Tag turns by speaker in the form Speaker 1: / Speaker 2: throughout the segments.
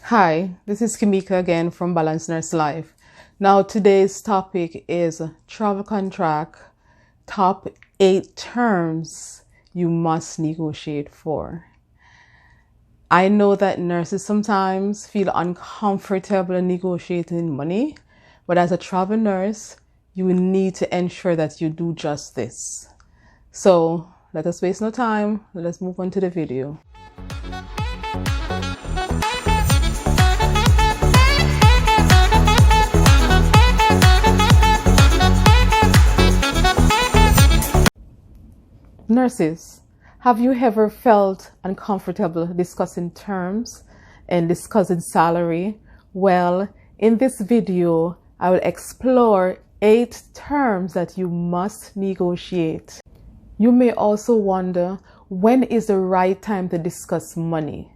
Speaker 1: Hi, this is Kimika again from Balanced Nurse Life. Now today's topic is travel contract, top 8 terms you must negotiate for. I know that nurses sometimes feel uncomfortable negotiating money, but as a travel nurse, you need to ensure that you do just this. So let us waste no time. Let us move on to the video. Nurses, have you ever felt uncomfortable discussing terms and discussing salary? Well, in this video, I will explore 8 terms that you must negotiate. You may also wonder, when is the right time to discuss money?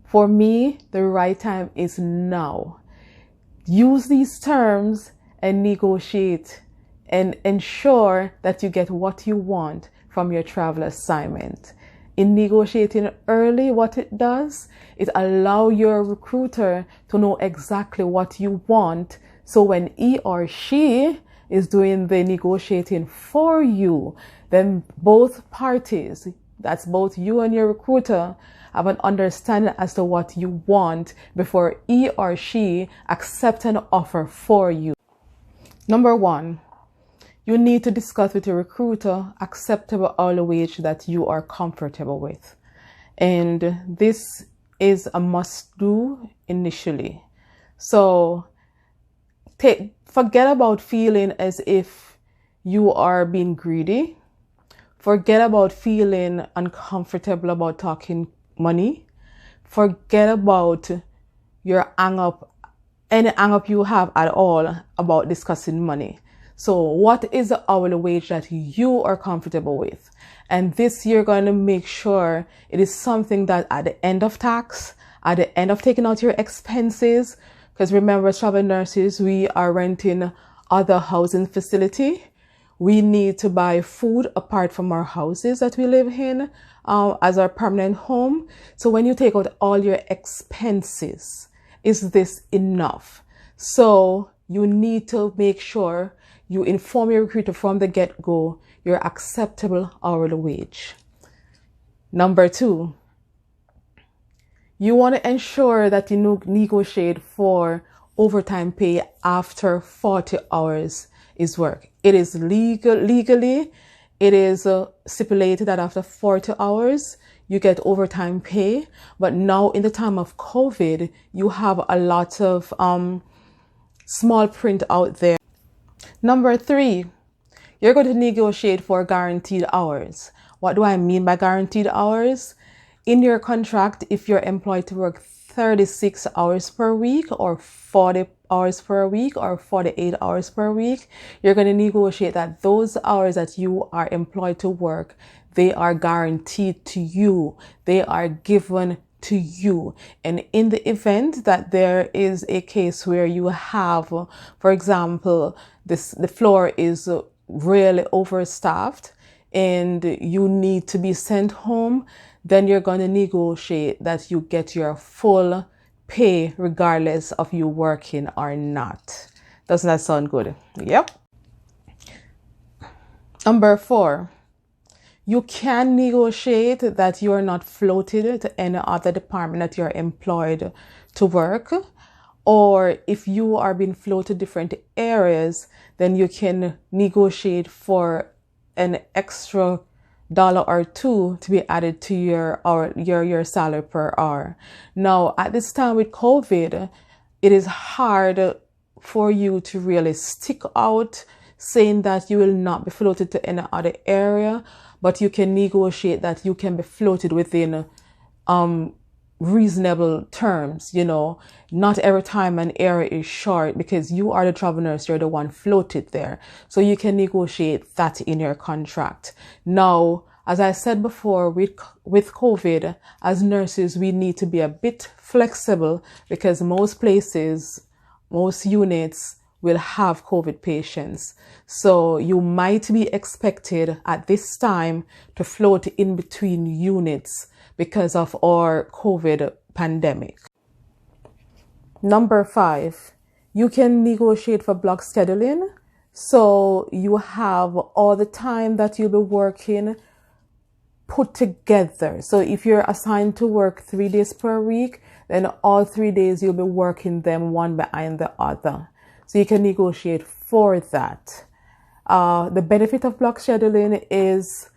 Speaker 1: For me, the right time is now. Use these terms and negotiate and ensure that you get what you want from your travel assignment. In negotiating early, what it does, it allows your recruiter to know exactly what you want. So when he or she is doing the negotiating for you, then both parties, that's both you and your recruiter, have an understanding as to what you want before he or she accepts an offer for you. Number 1. You need to discuss with your recruiter acceptable hourly wage that you are comfortable with. And this is a must do initially. So forget about feeling as if you are being greedy. Forget about feeling uncomfortable about talking money. Forget about your any hang up you have at all about discussing money. So what is the hourly wage that you are comfortable with? And this you're going to make sure it is something that at the end of tax, at the end of taking out your expenses, because remember, as travel nurses, we are renting other housing facility. We need to buy food apart from our houses that we live in as our permanent home. So when you take out all your expenses, is this enough? So you need to make sure you inform your recruiter from the get-go your acceptable hourly wage. Number 2, you want to ensure that you negotiate for overtime pay after 40 hours is work. It is legally, it is stipulated that after 40 hours, you get overtime pay. But now in the time of COVID, you have a lot of small print out there. Number 3, you're going to negotiate for guaranteed hours. What do I mean by guaranteed hours? In your contract, if you're employed to work 36 hours per week or 40 hours per week or 48 hours per week, you're going to negotiate that those hours that you are employed to work, they are guaranteed to you. They are given to you. And in the event that there is a case where you have, for example, the floor is really overstaffed and you need to be sent home, then you're going to negotiate that you get your full pay regardless of you working or not. Doesn't that sound good? Yep. Number 4, you can negotiate that you're not floated to any other department that you're employed to work. Or if you are being floated to different areas, then you can negotiate for an extra $1 or $2 to be added to your salary per hour. Now, at this time with COVID, it is hard for you to really stick out saying that you will not be floated to any other area, but you can negotiate that you can be floated within reasonable terms. You know, not every time an area is short, because you are the travel nurse, you're the one floated there. So you can negotiate that in your contract. Now, as I said before, with COVID, as nurses, we need to be a bit flexible because most places, most units will have COVID patients. So you might be expected at this time to float in between units because of our COVID pandemic. Number 5, you can negotiate for block scheduling. So you have all the time that you'll be working put together. So if you're assigned to work 3 days per week, then all 3 days you'll be working them one behind the other. So you can negotiate for that. The benefit of block scheduling is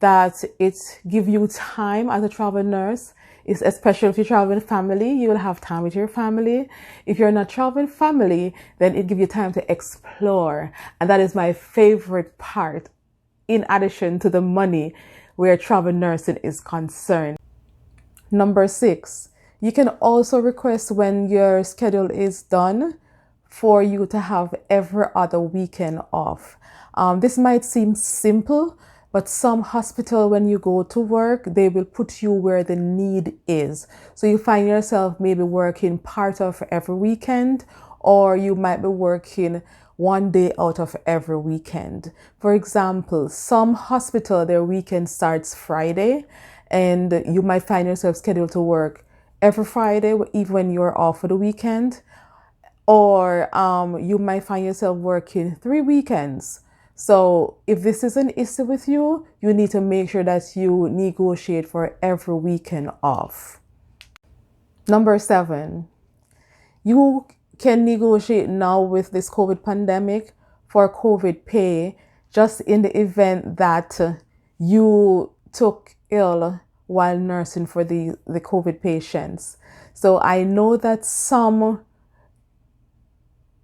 Speaker 1: that it gives you time as a travel nurse. It's especially if you're traveling family, you will have time with your family. If you're not traveling family, then it gives you time to explore. And that is my favorite part, in addition to the money, where travel nursing is concerned. Number 6, you can also request when your schedule is done for you to have every other weekend off. This might seem simple, but some hospital, when you go to work, they will put you where the need is. So you find yourself maybe working part of every weekend, or you might be working 1 day out of every weekend. For example, some hospital, their weekend starts Friday, and you might find yourself scheduled to work every Friday, even when you're off for the weekend. Or you might find yourself working 3 weekends. So if this is an issue with you, you need to make sure that you negotiate for every weekend off. Number 7, you can negotiate now with this COVID pandemic for COVID pay, just in the event that you took ill while nursing for the COVID patients. So I know that some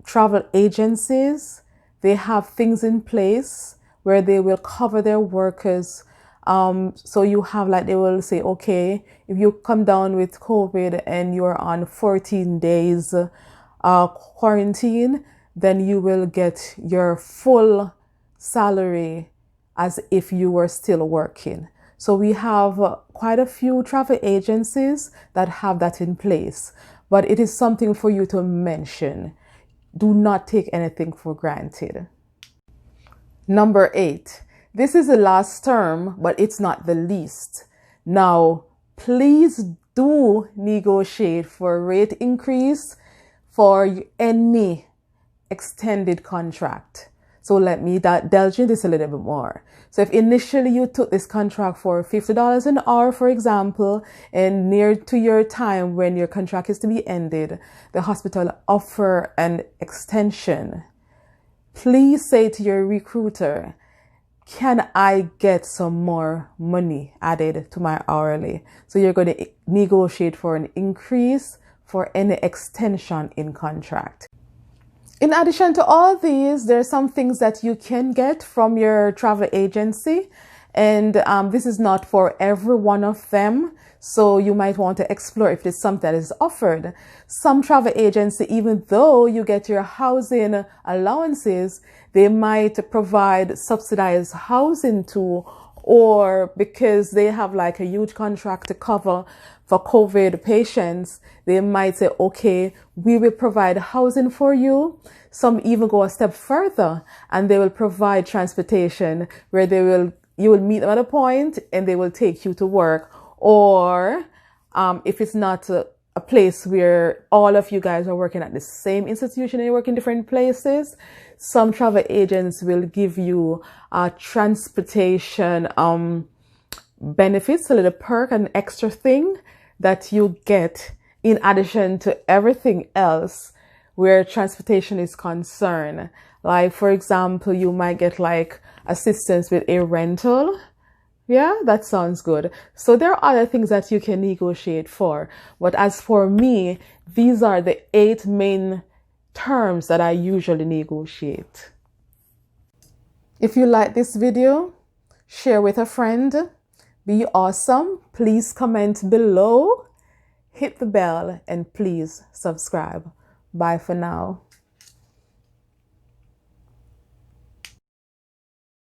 Speaker 1: travel agencies, they have things in place where they will cover their workers. So you have, like, they will say, okay, if you come down with COVID and you're on 14 days quarantine, then you will get your full salary as if you were still working. So we have quite a few travel agencies that have that in place, but it is something for you to mention. Do not take anything for granted. Number 8, this is the last term, but it's not the least. Now, please do negotiate for a rate increase for any extended contract. So let me delve into this a little bit more. So if initially you took this contract for $50 an hour, for example, and near to your time when your contract is to be ended, the hospital offer an extension, please say to your recruiter, can I get some more money added to my hourly? So you're going to negotiate for an increase for any extension in contract. In addition to all these, there are some things that you can get from your travel agency, and this is not for every one of them. So you might want to explore if there's something that is offered. Some travel agency, even though you get your housing allowances, they might provide subsidized housing too, or because they have like a huge contract to cover for COVID patients, they might say, okay, we will provide housing for you. Some even go a step further and they will provide transportation where you will meet them at a point and they will take you to work. Or if it's not a place where all of you guys are working at the same institution and you work in different places, some travel agents will give you transportation benefits, a little perk, an extra thing that you get in addition to everything else where transportation is concerned. Like, for example, you might get like assistance with a rental. Yeah, that sounds good. So there are other things that you can negotiate for. But as for me, these are the 8 main terms that I usually negotiate. If you like this video, share with a friend. Be awesome. Please comment below, hit the bell, and please subscribe. Bye for now.